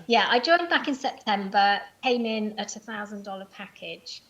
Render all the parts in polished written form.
Yeah, I joined back in September, came in at $1,000 package.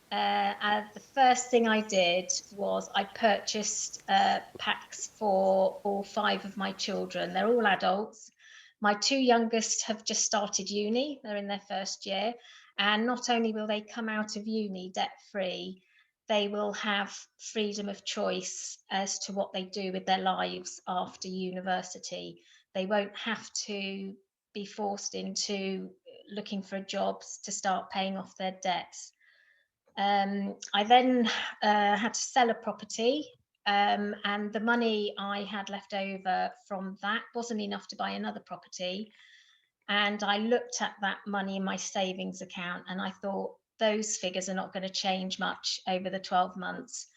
The first thing I did was I purchased packs for all 5 of my children. They're all adults. My 2 youngest have just started uni. They're in their first year. And not only will they come out of uni debt-free, they will have freedom of choice as to what they do with their lives after university. They won't have to be forced into looking for jobs to start paying off their debts. I then had to sell a property, and the money I had left over from that wasn't enough to buy another property. And I looked at that money in my savings account and I thought, those figures are not going to change much over the 12 months.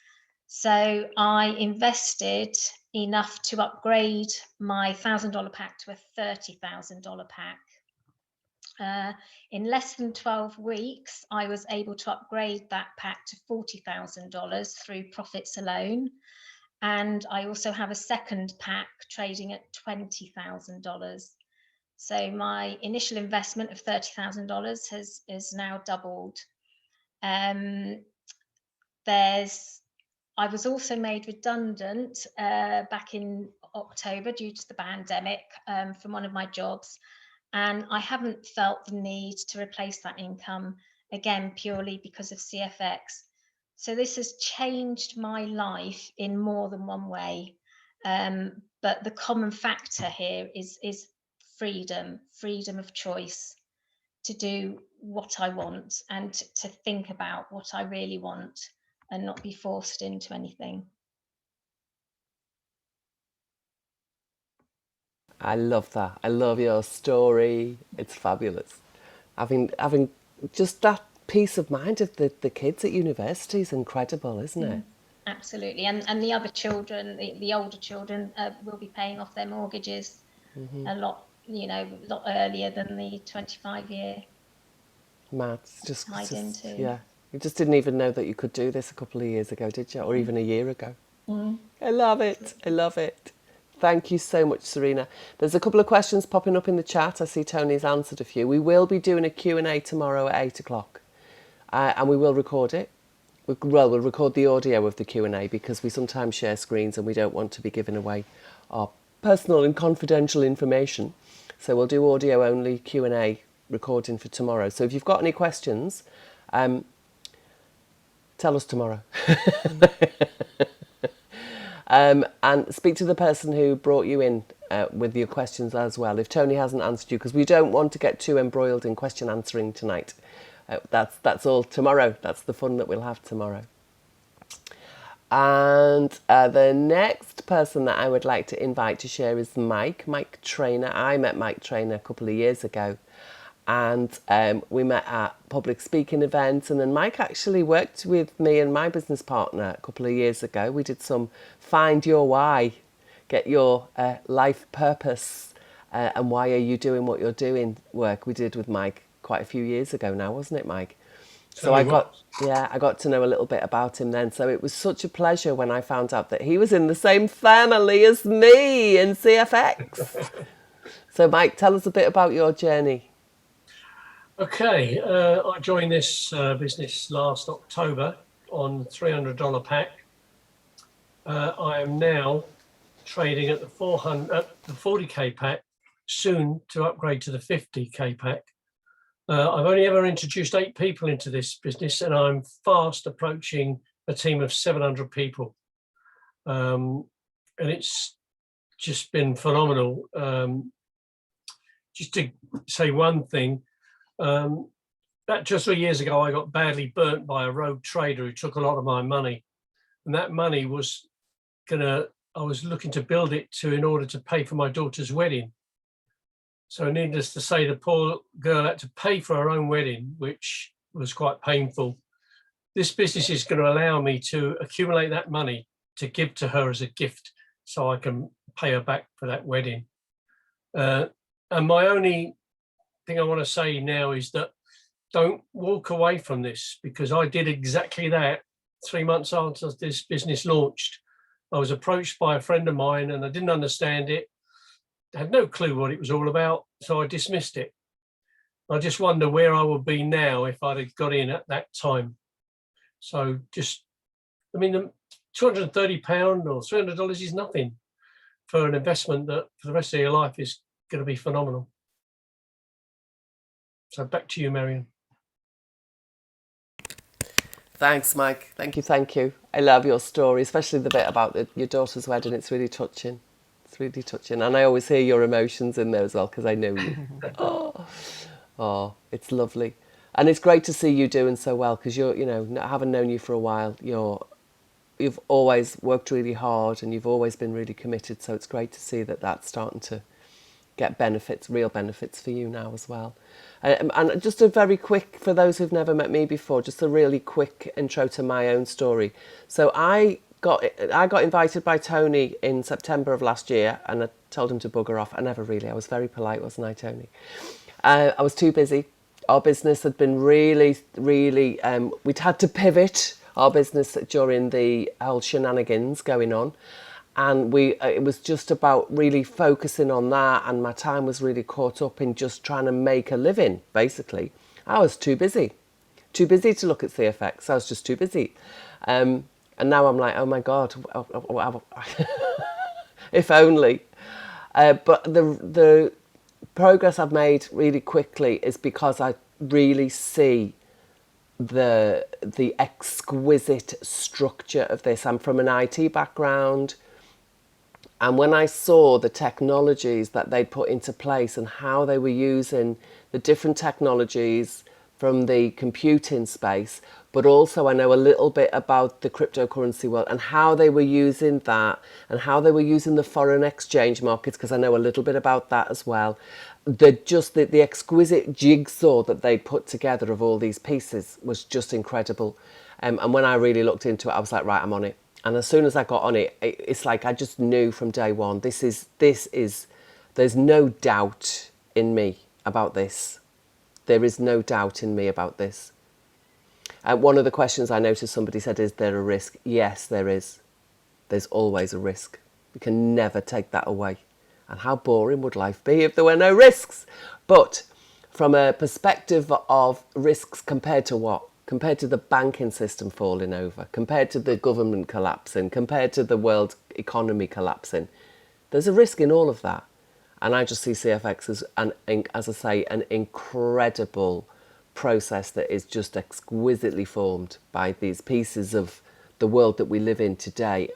So I invested enough to upgrade my $1,000 pack to a $30,000 pack. In less than 12 weeks, I was able to upgrade that pack to $40,000 through profits alone. And I also have a second pack trading at $20,000. So my initial investment of $30,000 has now doubled. I was also made redundant back in October due to the pandemic from one of my jobs. And I haven't felt the need to replace that income again, purely because of CFX. So this has changed my life in more than one way. But the common factor here is freedom of choice to do what I want and to think about what I really want and not be forced into anything. I love that. I love your story. It's fabulous. Having just that peace of mind of the kids at university is incredible, isn't it? Absolutely. And the other children, the older children, will be paying off their mortgages a lot, a lot earlier than the 25-year Matt, tied into. yeah. You just didn't even know that you could do this a couple of years ago, did you? Or even a year ago. Mm. I love it. I love it. Thank you so much, Serena. There's a couple of questions popping up in the chat. I see Tony's answered a few. We will be doing a Q&A tomorrow at 8 o'clock. And we will record it. We'll record the audio of the Q&A because we sometimes share screens and we don't want to be giving away our personal and confidential information. So we'll do audio only Q&A recording for tomorrow. So if you've got any questions, tell us tomorrow. And speak to the person who brought you in with your questions as well, if Tony hasn't answered you, because we don't want to get too embroiled in question answering tonight. That's all tomorrow. That's the fun that we'll have tomorrow. And the next person that I would like to invite to share is Mike Trainer. I met Mike Trainer a couple of years ago, and we met at public speaking events, and then Mike actually worked with me and my business partner a couple of years ago. We did some Find Your Why, get your life purpose, and why are you doing what you're doing work we did with Mike quite a few years ago now, wasn't it, Mike? So I got to know a little bit about him then. So it was such a pleasure when I found out that he was in the same family as me in CFX. So Mike, tell us a bit about your journey. Okay, I joined this business last October on $300 pack. I am now trading at the 40k pack, soon to upgrade to the 50k pack. I've only ever introduced 8 people into this business, and I'm fast approaching a team of 700 people. And it's just been phenomenal. Just to say one thing, that just 3 years ago, I got badly burnt by a rogue trader who took a lot of my money. And that money was I was looking to build it in order to pay for my daughter's wedding. So needless to say, the poor girl had to pay for her own wedding, which was quite painful. This business is going to allow me to accumulate that money to give to her as a gift so I can pay her back for that wedding. And my only thing I want to say now is that don't walk away from this, because I did exactly that 3 months after this business launched. I was approached by a friend of mine and I didn't understand it. had no clue what it was all about, so I dismissed it. I just wonder where I would be now if I'd have got in at that time. So just, I mean, the £230 or $300 is nothing for an investment that for the rest of your life is going to be phenomenal. So back to you, Marion. Thanks, Mike. Thank you, thank you. I love your story, especially the bit about your daughter's wedding. It's really touching. It's really touching. And I always hear your emotions in there as well, because I know you. Oh, it's lovely. And it's great to see you doing so well, because you're, you know, having known you for a while, you've always worked really hard and you've always been really committed. So it's great to see that that's starting to get benefits, real benefits for you now as well. And just a very quick, for those who've never met me before, just a really quick intro to my own story. So I got invited by Tony in September of last year, and I told him to bugger off. I was very polite, wasn't I, Tony? I was too busy. Our business had been really, we'd had to pivot our business during the whole shenanigans going on. And it was just about really focusing on that, and my time was really caught up in just trying to make a living, basically. I was too busy to look at CFX. I was just too busy. And now I'm like, oh my God, if only. But the progress I've made really quickly is because I really see the exquisite structure of this. I'm from an IT background. And when I saw the technologies that they'd put into place and how they were using the different technologies from the computing space, but also I know a little bit about the cryptocurrency world and how they were using that and how they were using the foreign exchange markets, because I know a little bit about that as well. The exquisite jigsaw that they put together of all these pieces was just incredible. And when I really looked into it, I was like, right, I'm on it. And as soon as I got on it, it's like I just knew from day one, this is, there's no doubt in me about this. There is no doubt in me about this. One of the questions I noticed somebody said, is there a risk? Yes, there is. There's always a risk. You can never take that away. And how boring would life be if there were no risks? But from a perspective of risks compared to what? Compared to the banking system falling over, compared to the government collapsing, compared to the world economy collapsing. There's a risk in all of that. And I just see CFX as, as I say, an incredible process that is just exquisitely formed by these pieces of the world that we live in today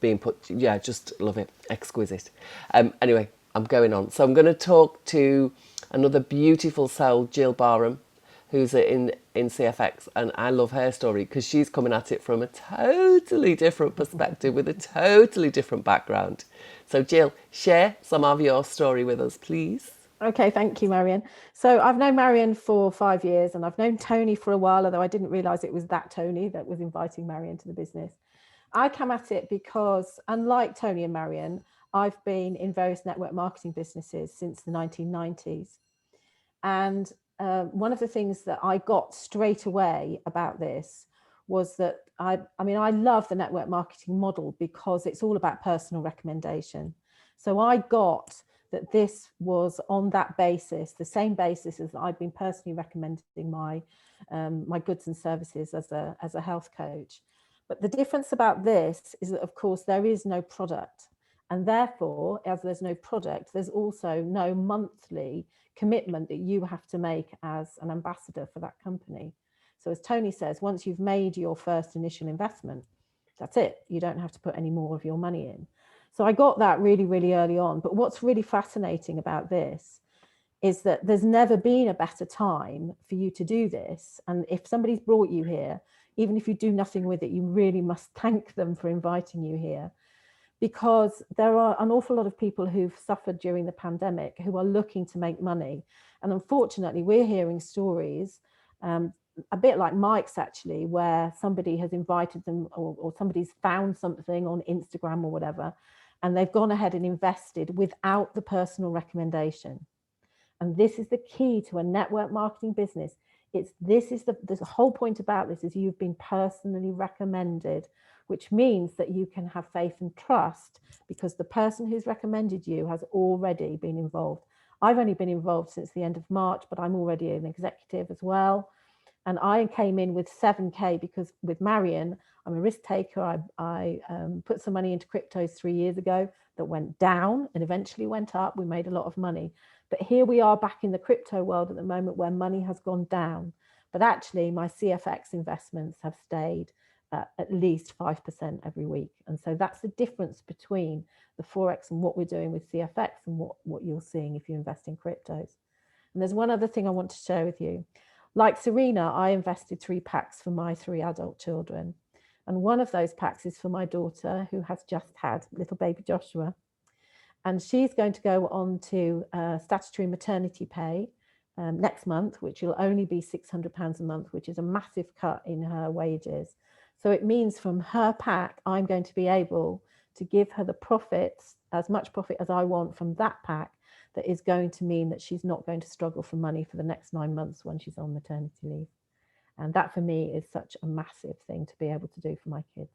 being put, just love it, exquisite. Anyway, I'm going on. So I'm going to talk to another beautiful soul, Gill, who's in CFX, and I love her story because she's coming at it from a totally different perspective with a totally different background. So Gill, share some of your story with us, please. Okay, thank you, Marion. So I've known Marion for 5 years, and I've known Tony for a while, although I didn't realise it was that Tony that was inviting Marion to the business. I come at it because, unlike Tony and Marion, I've been in various network marketing businesses since the 1990s. And one of the things that I got straight away about this was that I love the network marketing model because it's all about personal recommendation. So I got that this was on that basis, the same basis as I've been personally recommending my goods and services as a health coach. But the difference about this is that, of course, there is no product. And therefore, as there's no product, there's also no monthly commitment that you have to make as an ambassador for that company. So as Tony says, once you've made your first initial investment, that's it. You don't have to put any more of your money in. So I got that really, really early on. But what's really fascinating about this is that there's never been a better time for you to do this. And if somebody's brought you here, even if you do nothing with it, you really must thank them for inviting you here. Because there are an awful lot of people who've suffered during the pandemic who are looking to make money. And unfortunately, we're hearing stories, a bit like Mike's actually, where somebody has invited them or somebody's found something on Instagram or whatever, and they've gone ahead and invested without the personal recommendation. And this is the key to a network marketing business. The whole point about this is you've been personally recommended which means that you can have faith and trust because the person who's recommended you has already been involved. I've only been involved since the end of March, but I'm already an executive as well. And I came in with 7K because with Marion, I'm a risk taker. I put some money into cryptos 3 years ago that went down and eventually went up. We made a lot of money. But here we are back in the crypto world at the moment where money has gone down. But actually, my CFX investments have stayed at least 5% every week. And so that's the difference between the Forex and what we're doing with CFX and what you're seeing if you invest in cryptos. And there's one other thing I want to share with you. Like Serena, I invested 3 packs for my 3 adult children. And one of those packs is for my daughter who has just had little baby Joshua. And she's going to go on to statutory maternity pay next month, which will only be £600 a month, which is a massive cut in her wages. So it means from her pack, I'm going to be able to give her the profits, as much profit as I want from that pack, that is going to mean that she's not going to struggle for money for the next 9 months when she's on maternity leave. And that for me is such a massive thing to be able to do for my kids.